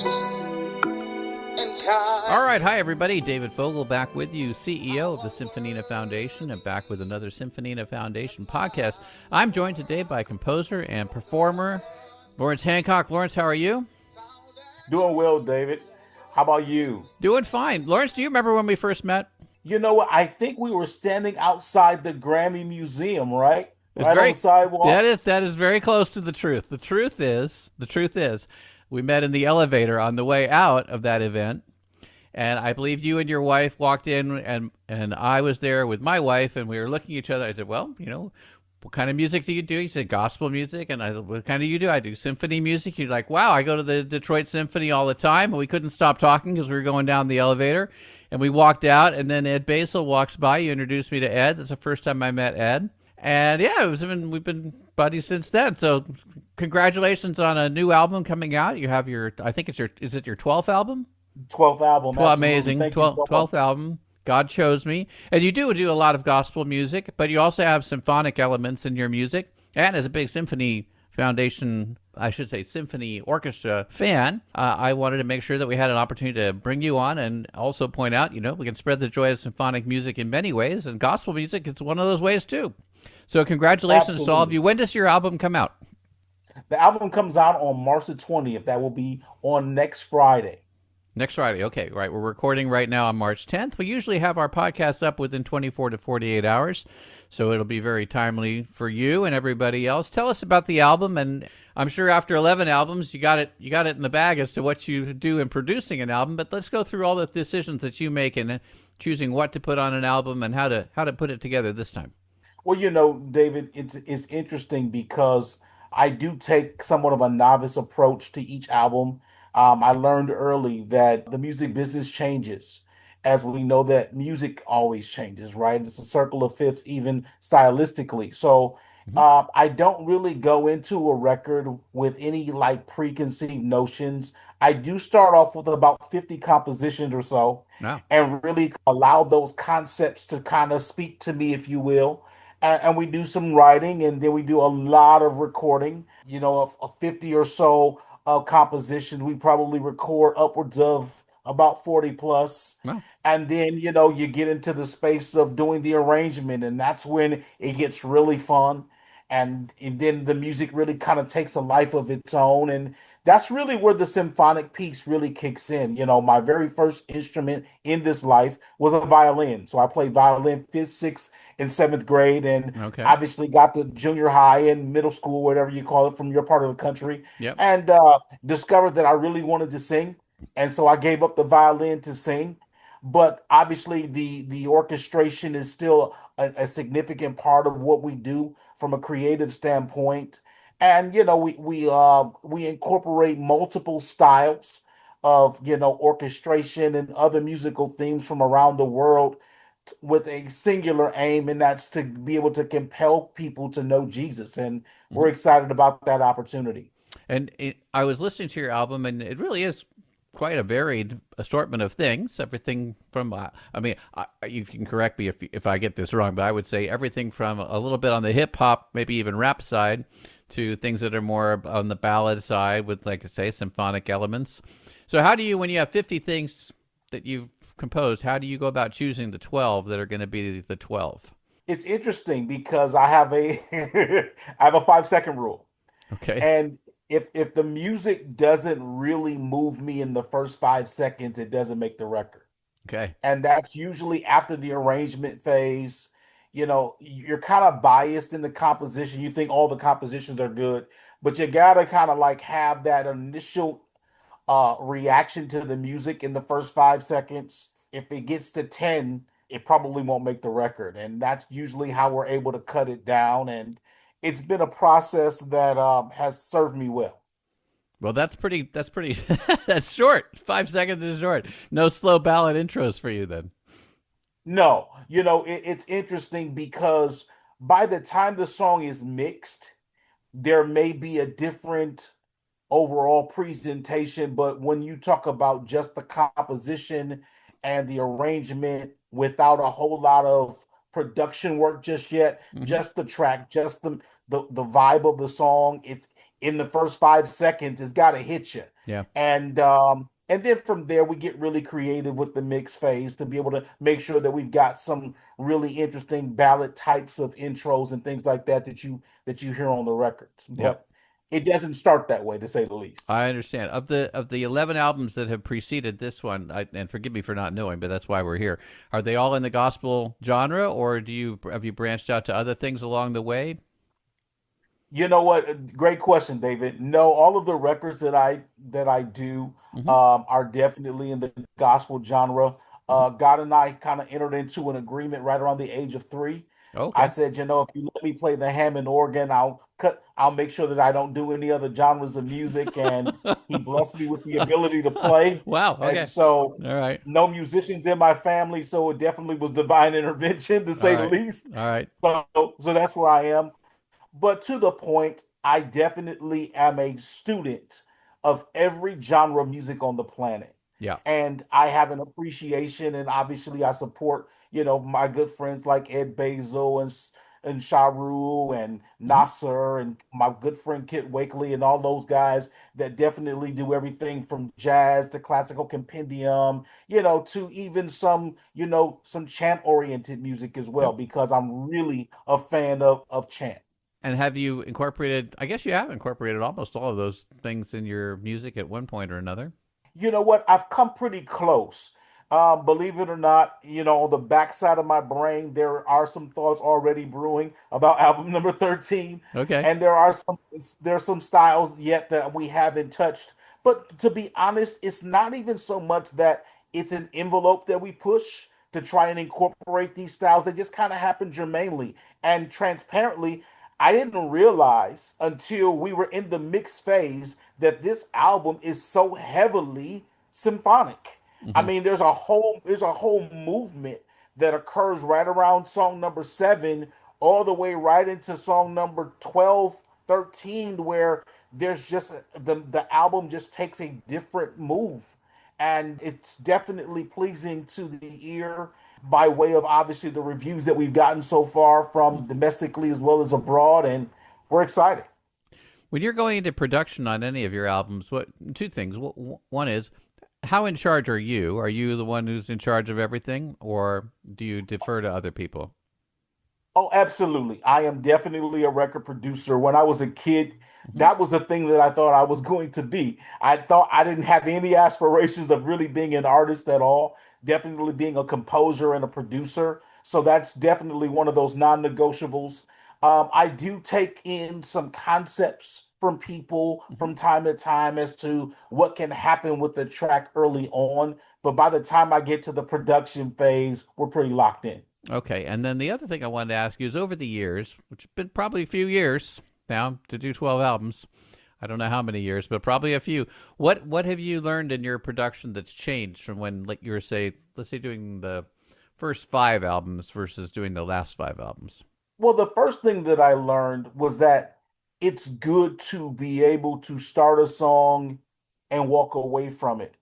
gracious and kind. All right, hi everybody. David Fogel back with you, CEO of the Symphonina Foundation, and back with another Symphonina Foundation podcast. I'm joined today by composer and performer Lawrence Hancock. Lawrence, how are you? Doing well, David. How about you? Doing fine. Lawrence, do you remember when we first met? You know what? I think we were standing outside the Grammy Museum, right? It's Right on the sidewalk. That is very close to the truth. The truth is, we met in the elevator on the way out of that event, and I believe you and your wife walked in, and I was there with my wife, and we were looking at each other. I said, "Well, you know, what kind of music do you do?" You said, "Gospel music." And I said, "What kind do you do?" "I do symphony music." You're like, "Wow, I go to the Detroit Symphony all the time." And we couldn't stop talking because we were going down the elevator, and we walked out, and then Ed Basil walks by. You introduced me to Ed. That's the first time I met Ed. And yeah, we've been buddies since then. So congratulations on a new album coming out. You have is it your 12th album? 12th album. Well, amazing. 12th album. God Chose Me. And you do a lot of gospel music, but you also have symphonic elements in your music. And as a big Symphony Foundation, Symphony Orchestra fan, I wanted to make sure that we had an opportunity to bring you on and also point out, we can spread the joy of symphonic music in many ways, and gospel music is one of those ways too. So congratulations to all of you. When does your album come out? The album comes out on March the 20th. That will be on next Friday. Next Friday. Okay, right. We're recording right now on March 10th. We usually have our podcast up within 24 to 48 hours, so it'll be very timely for you and everybody else. Tell us about the album, and I'm sure after 11 albums, you got it in the bag as to what you do in producing an album, but let's go through all the decisions that you make in choosing what to put on an album and how to put it together this time. Well, David, it's interesting because I do take somewhat of a novice approach to each album. I learned early that the music business changes, as we know that music always changes, right? It's a circle of fifths, even stylistically. So I don't really go into a record with any preconceived notions. I do start off with about 50 compositions or so, and really allow those concepts to kind of speak to me, if you will. And we do some writing, and then we do a lot of recording, of 50 or so compositions. We probably record upwards of about 40 plus. Wow. And then, you get into the space of doing the arrangement, and that's when it gets really fun. And then the music really kind of takes a life of its own. And that's really where the symphonic piece really kicks in. My very first instrument in this life was a violin. So I played violin 5th, 6th, and 7th grade, and obviously got to junior high and middle school, whatever you call it, from your part of the country. Yep. And discovered that I really wanted to sing. And so I gave up the violin to sing. But obviously the orchestration is still a significant part of what we do from a creative standpoint. And we incorporate multiple styles of orchestration and other musical themes from around the world with a singular aim, and that's to be able to compel people to know Jesus. And we're excited about that opportunity. And I was listening to your album, and it really is quite a varied assortment of things. Everything from, you can correct me if I get this wrong, but I would say everything from a little bit on the hip hop, maybe even rap side, to things that are more on the ballad side with, like I say, symphonic elements. So how do you, when you have 50 things that you've composed, how do you go about choosing the 12 that are going to be the 12? It's interesting because I have a I have a 5-second rule. Okay. And if the music doesn't really move me in the first 5 seconds, it doesn't make the record. Okay. And that's usually after the arrangement phase. You're kind of biased in the composition. You think all the compositions are good, but you gotta kind of have that initial reaction to the music in the first 5 seconds. If it gets to 10, it probably won't make the record. And that's usually how we're able to cut it down. And it's been a process that has served me well. Well, that's pretty, that's short. 5 seconds is short. No slow ballad intros for you then. No, it's interesting because by the time the song is mixed, there may be a different overall presentation. But when you talk about just the composition and the arrangement without a whole lot of production work just yet, just the track, just the vibe of the song, in the first 5 seconds, it's got to hit you. Yeah. And then from there we get really creative with the mix phase to be able to make sure that we've got some really interesting ballad types of intros and things like that that you hear on the records. Yeah. But it doesn't start that way, to say the least. I understand. Of the 11 albums that have preceded this one, and forgive me for not knowing, but that's why we're here. Are they all in the gospel genre, or have you branched out to other things along the way? You know what? Great question, David. No, all of the records that I do Hmm. are definitely in the gospel genre. Hmm. God and I kind of entered into an agreement right around the age of 3. I Okay. said, if you let me play the Hammond organ, I'll make sure that I don't do any other genres of music. And he blessed me with the ability to play. Wow. And Okay. so All right. no musicians in my family, so it definitely was divine intervention to All say the right. least. All right. So that's where I am. But to the point, I definitely am a student of every genre of music on the planet. Yeah. And I have an appreciation, and obviously I support, my good friends like Ed Basil and Sharu and Hmm. Nasser and my good friend Kit Wakely and all those guys that definitely do everything from jazz to classical compendium, to even some chant oriented music as well, Yep. because I'm really a fan of chant. And have you incorporated? I guess you have incorporated almost all of those things in your music at one point or another. You know what? I've come pretty close. Believe it or not, on the backside of my brain, there are some thoughts already brewing about album number 13. Okay. And there's some styles yet that we haven't touched. But to be honest, it's not even so much that it's an envelope that we push to try and incorporate these styles. They just kind of happen germanely and transparently. I didn't realize until we were in the mix phase that this album is so heavily symphonic. I Hmm. mean, there's a whole movement that occurs right around song number 7 all the way right into song number 12, 13, where there's just the album just takes a different move, and it's definitely pleasing to the ear by way of obviously the reviews that we've gotten so far from Hmm. domestically as well as abroad, and we're excited. When you're going into production on any of your albums, what two things? One is, how in charge are you? Are you the one who's in charge of everything, or do you defer to other people? Oh, absolutely. I am definitely a record producer. When I was a kid, Hmm. that was the thing that I thought I was going to be. I thought I didn't have any aspirations of really being an artist at all, definitely being a composer and a producer. So that's definitely one of those non-negotiables. I do take in some concepts from people Hmm. from time to time as to what can happen with the track early on. But by the time I get to the production phase, we're pretty locked in. Okay, and then the other thing I wanted to ask you is, over the years, which have been probably a few years now to do 12 albums. I don't know how many years, but probably a few. What have you learned in your production that's changed from when, like you were say, let's say, doing the first 5 albums versus doing the last 5 albums? Well, the first thing that I learned was that it's good to be able to start a song and walk away from it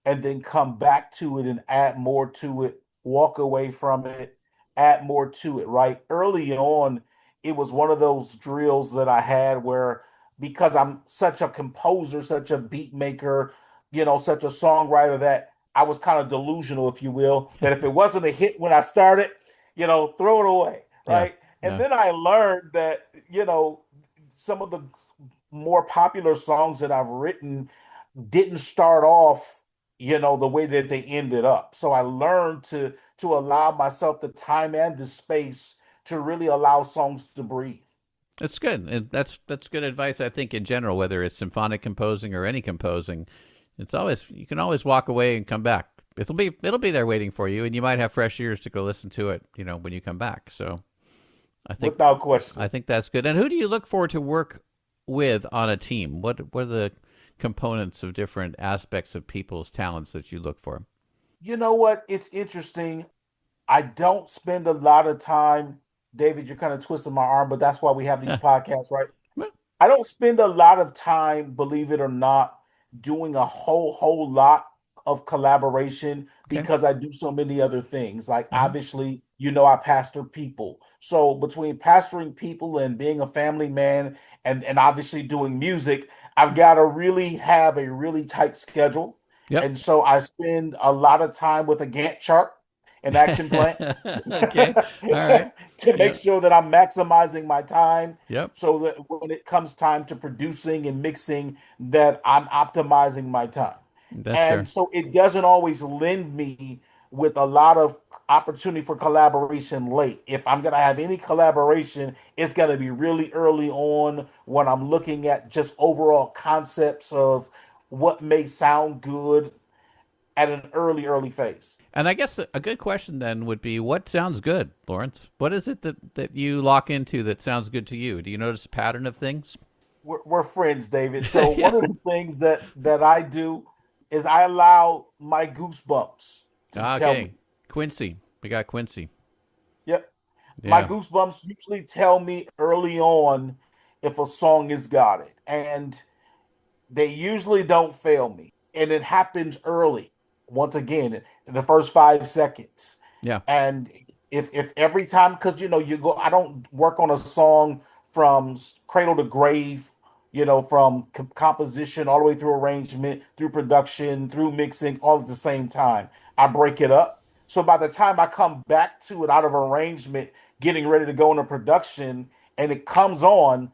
and then come back to it and add more to it, walk away from it, add more to it, right? Early on, it was one of those drills that I had where because I'm such a composer, such a beat maker, such a songwriter that I was kind of delusional, if you will, that if it wasn't a hit when I started, throw it away, Yeah, right? And yeah. then I learned that, some of the more popular songs that I've written didn't start off, the way that they ended up. So I learned to allow myself the time and the space to really allow songs to breathe. That's good. And that's good advice, I think, in general, whether it's symphonic composing or any composing. It's always, you can always walk away and come back. It'll be there waiting for you, and you might have fresh ears to go listen to it, when you come back. So I think Without question. I think that's good. And who do you look for to work with on a team? What are the components of different aspects of people's talents that you look for? You know what? It's interesting. I don't spend a lot of time, David, you're kind of twisting my arm, but that's why we have these podcasts, right? Well, I don't spend a lot of time, believe it or not, doing a whole lot of collaboration Okay. because I do so many other things. Like Uh-huh. obviously, I pastor people. So between pastoring people and being a family man and obviously doing music, I've got to really have a really tight schedule. Yep. And so I spend a lot of time with a Gantt chart and action plans Okay. All right. to make Yep. sure that I'm maximizing my time Yep. so that when it comes time to producing and mixing, that I'm optimizing my time. That's And fair. so it doesn't always lend me with a lot of opportunity for collaboration late. If I'm going to have any collaboration, it's going to be really early on when I'm looking at just overall concepts of what may sound good at an early phase. And I guess a good question then would be, what sounds good, Lawrence? What is it that you lock into that sounds good to you? Do you notice a pattern of things? We're friends, David. So Yeah. one of the things that I do is I allow my goosebumps to tell me. Okay. Quincy. We got Quincy. Yep. My Yeah. goosebumps usually tell me early on if a song has got it. And they usually don't fail me. And it happens early, once again, in the first 5 seconds. Yeah. And if every time, because you go, I don't work on a song from cradle to grave, from composition all the way through arrangement, through production, through mixing, all at the same time. I break it up. So by the time I come back to it out of arrangement, getting ready to go into production, and it comes on,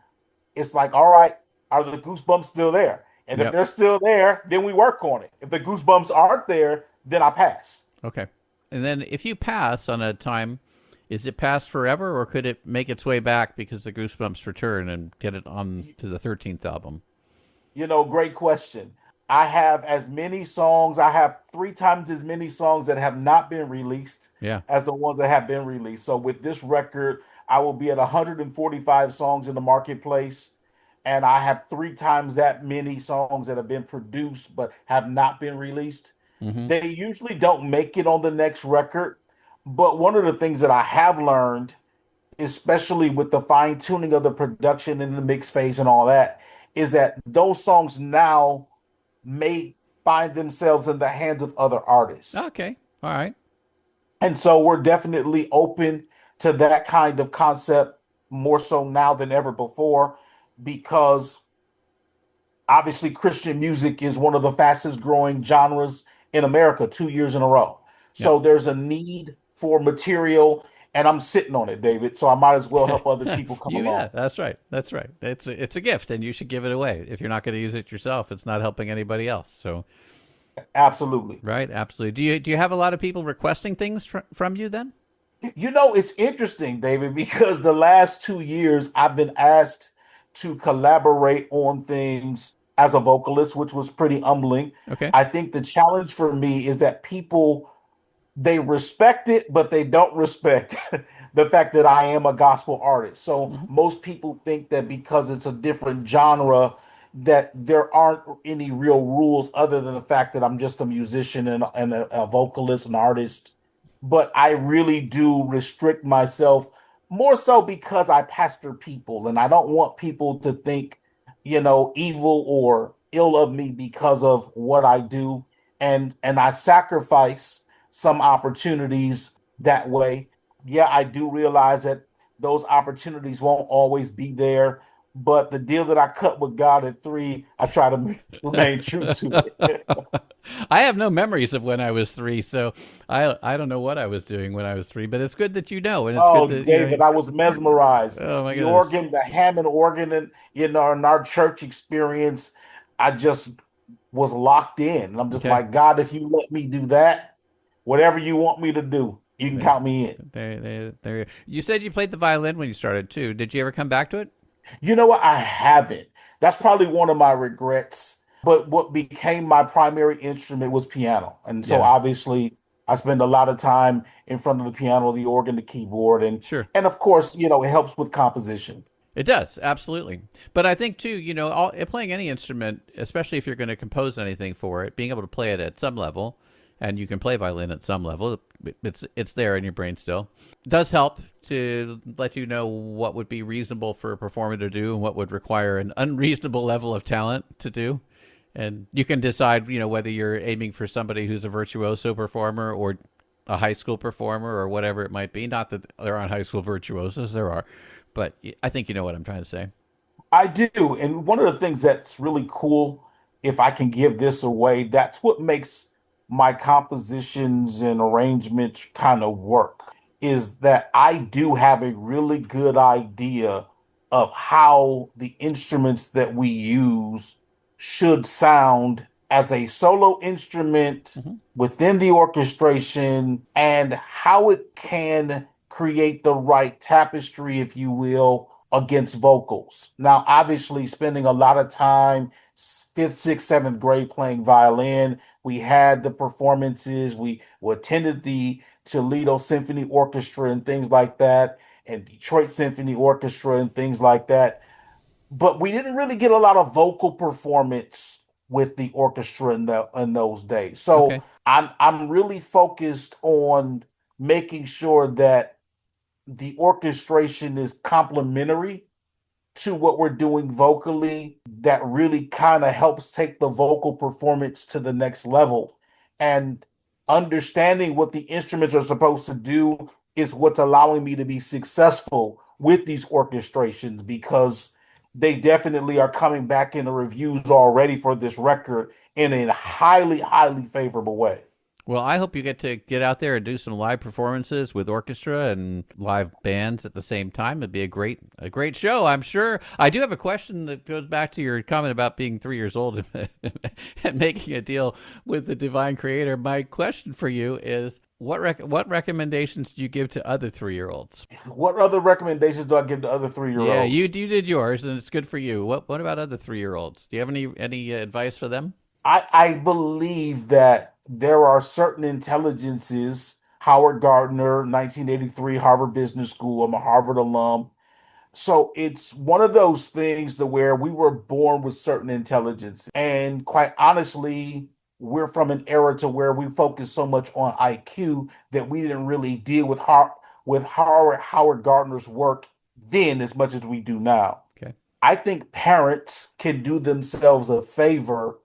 it's like, all right, are the goosebumps still there? And if Yep. they're still there, then we work on it. If the goosebumps aren't there, then I pass. Okay. And then if you pass on a time, is it passed forever, or could it make its way back because the Goosebumps return and get it on to the 13th album? Great question. I have as many songs, I have 3 times as many songs that have not been released Yeah. as the ones that have been released. So with this record, I will be at 145 songs in the marketplace. And I have 3 times that many songs that have been produced but have not been released. Mm-hmm. They usually don't make it on the next record. But one of the things that I have learned, especially with the fine tuning of the production and the mix phase and all that, is that those songs now may find themselves in the hands of other artists. Okay. All right. And so we're definitely open to that kind of concept more so now than ever before, because obviously Christian music is one of the fastest growing genres in America 2 years in a row. Yep. So there's a need for material, and I'm sitting on it, David. So I might as well help other people come Yeah, along. that's right. That's right. It's a gift, and you should give it away. If you're not going to use it yourself, it's not helping anybody else. So, Absolutely. right, absolutely. Do you have a lot of people requesting things from you then? It's interesting, David, because the last 2 years I've been asked to collaborate on things as a vocalist, which was pretty humbling. Okay. I think the challenge for me is that people, they respect it, but they don't respect the fact that I am a gospel artist. So Hmm. most people think that because it's a different genre, that there aren't any real rules other than the fact that I'm just a musician and a vocalist, an artist. But I really do restrict myself more so because I pastor people and I don't want people to think, evil or ill of me because of what I do. And I sacrifice some opportunities that way. Yeah, I do realize that those opportunities won't always be there, but the deal that I cut with God at 3, I try to remain true to it. I have no memories of when I was 3, so I don't know what I was doing when I was 3. But it's good that you know, and it's good Oh, that David, I was mesmerized. Oh my The goodness. organ, the Hammond organ, and in our church experience, I just was locked in. And I'm just Okay. like, God, if you let me do that, whatever you want me to do, you can There, count me in. there. You said you played the violin when you started too. Did you ever come back to it? You know what? I haven't. That's probably one of my regrets. But what became my primary instrument was piano. And so Yeah. obviously I spend a lot of time in front of the piano, the organ, the keyboard, and Sure. and of course, it helps with composition. It does, absolutely. But I think too, playing any instrument, especially if you're going to compose anything for it, being able to play it at some level, and you can play violin at some level, it's there in your brain still. It does help to let you know what would be reasonable for a performer to do and what would require an unreasonable level of talent to do. And you can decide, whether you're aiming for somebody who's a virtuoso performer or a high school performer or whatever it might be. Not that there aren't high school virtuosos, there are, but I think you know what I'm trying to say. I do. And one of the things that's really cool, if I can give this away, that's what makes my compositions and arrangements kind of work, is that I do have a really good idea of how the instruments that we use should sound as a solo instrument Hmm. within the orchestration and how it can create the right tapestry, if you will, against vocals. Now, obviously, spending a lot of time, fifth, sixth, seventh grade playing violin, we had the performances, we attended the Toledo Symphony Orchestra and things like that, and Detroit Symphony Orchestra and things like that. But we didn't really get a lot of vocal performance with the orchestra in those days. So Okay. I'm really focused on making sure that the orchestration is complementary to what we're doing vocally, that really kind of helps take the vocal performance to the next level. And understanding what the instruments are supposed to do is what's allowing me to be successful with these orchestrations, because they definitely are coming back in the reviews already for this record in a highly, highly favorable way. Well, I hope you get to get out there and do some live performances with orchestra and live bands at the same time. It'd be a great show, I'm sure. I do have a question that goes back to your comment about being 3 years old and making a deal with the divine creator. My question for you is, what recommendations do you give to other 3-year-olds? What other recommendations do I give to other Yeah, you three-year-olds? you did yours, and it's good for you. What about other 3-year-olds? Do you have any advice for them? I believe that there are certain intelligences. Howard Gardner, 1983, Harvard Business School. I'm a Harvard alum. So it's one of those things to where we were born with certain intelligence. And quite honestly, we're from an era to where we focus so much on IQ that we didn't really deal with Howard Gardner's work then as much as we do now. Okay. I think parents can do themselves a favor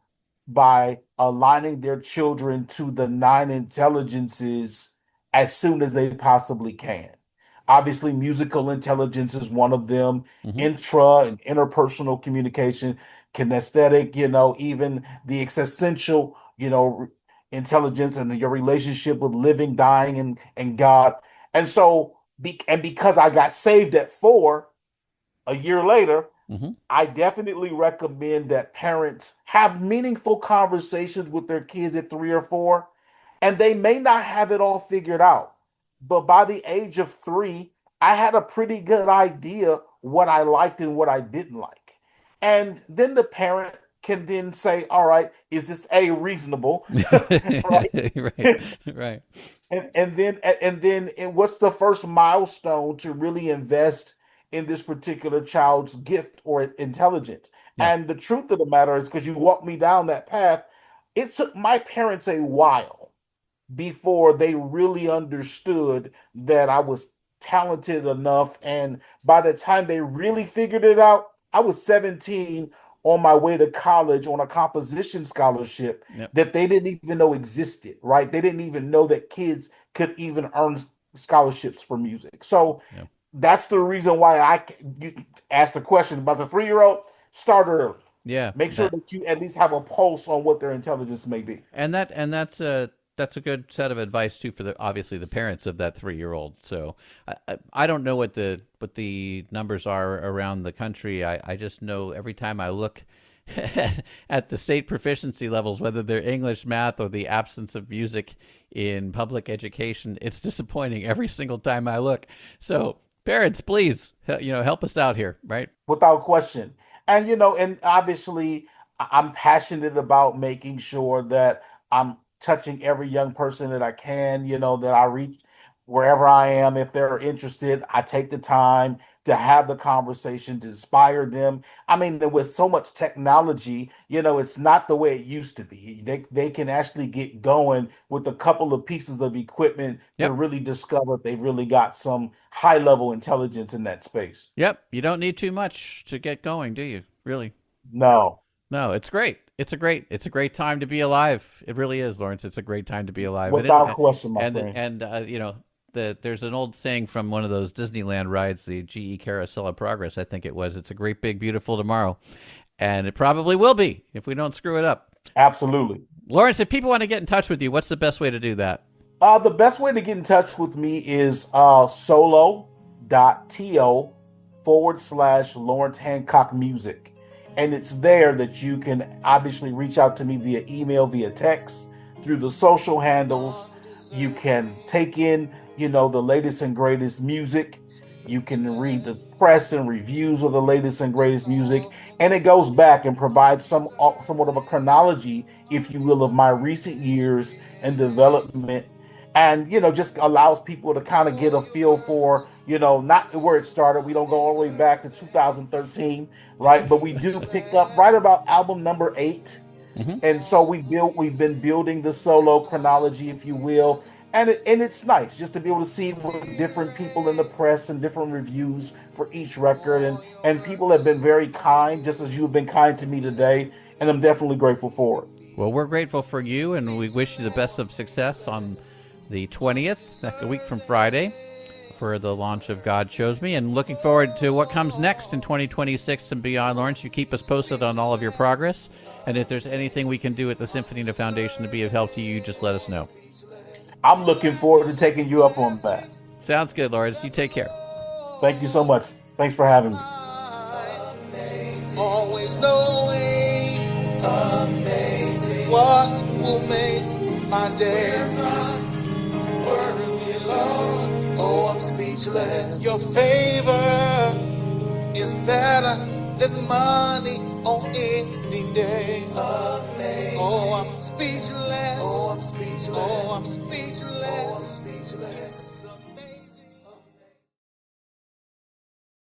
by aligning their children to the nine intelligences as soon as they possibly can. Obviously, musical intelligence is one of them, Hmm. intra and interpersonal communication, kinesthetic, even the existential, intelligence and your relationship with living, dying, and God. And so, because I got saved at 4, a year later, Hmm. I definitely recommend that parents have meaningful conversations with their kids at 3 or 4, and they may not have it all figured out. But by the age of 3, I had a pretty good idea what I liked and what I didn't like. And then the parent can then say, all right, is this A, reasonable? Right? Right. Right. And then what's the first milestone to really invest in this particular child's gift or intelligence? Yeah. And the truth of the matter is, because you walked me down that path, it took my parents a while before they really understood that I was talented enough. And by the time they really figured it out, I was 17 on my way to college on a composition scholarship Yep. that they didn't even know existed, right? They didn't even know that kids could even earn scholarships for music. So Yep. that's the reason why you asked the question about the 3-year-old. Start early. Yeah. Make sure That that you at least have a pulse on what their intelligence may be. and that's a good set of advice too for the obviously the parents of that 3-year-old. So I don't know what the numbers are around the country. I just know every time I look at the state proficiency levels, whether they're English, math, or the absence of music in public education, it's disappointing every single time I look. So parents, please, help us out here, right? Without question. And and obviously I'm passionate about making sure that I'm touching every young person that I can, that I reach wherever I am. If they're interested, I take the time to have the conversation to inspire them. I mean, with so much technology, it's not the way it used to be. They can actually get going with a couple of pieces of equipment to Yep. really discover if they've really got some high level intelligence in that space. Yep. You don't need too much to get going, do you? Really? No. No, it's great. It's a great time to be alive. It really is, Lawrence. It's a great time to be alive. Without question, my friend. You know, there's an old saying from one of those Disneyland rides, the GE Carousel of Progress, I think it was. It's a great, big, beautiful tomorrow. And it probably will be if we don't screw it up. Absolutely. Lawrence, if people want to get in touch with you, what's the best way to do that? The best way to get in touch with me is solo.to/Lawrence Hancock Music. And it's there that you can obviously reach out to me via email, via text, through the social handles. You can take in, the latest and greatest music. You can read the press and reviews of the latest and greatest music. And it goes back and provides somewhat of a chronology, if you will, of my recent years and development. And, just allows people to kind of get a feel for, not where it started. We don't go all the way back to 2013, right? But we do pick up right about album number 8. Mm-hmm. And so we've been building the solo chronology, if you will. And it's nice just to be able to see what different people in the press and different reviews for each record. And people have been very kind, just as you've been kind to me today. And I'm definitely grateful for it. Well, we're grateful for you, and we wish you the best of success on the 20th, that's a week from Friday, for the launch of God Chose Me, and looking forward to what comes next in 2026 and beyond. Lawrence, you keep us posted on all of your progress, and if there's anything we can do at the Symphonina Foundation to be of help to you, just let us know. I'm looking forward to taking you up on that. Sounds good, Lawrence. You take care. Thank you so much. Thanks for having me. Always knowing amazing what will make my day. Oh, I'm speechless. Your favor is better than money on any day. Oh, I'm speechless. Oh, I'm speechless. Oh, I'm speechless.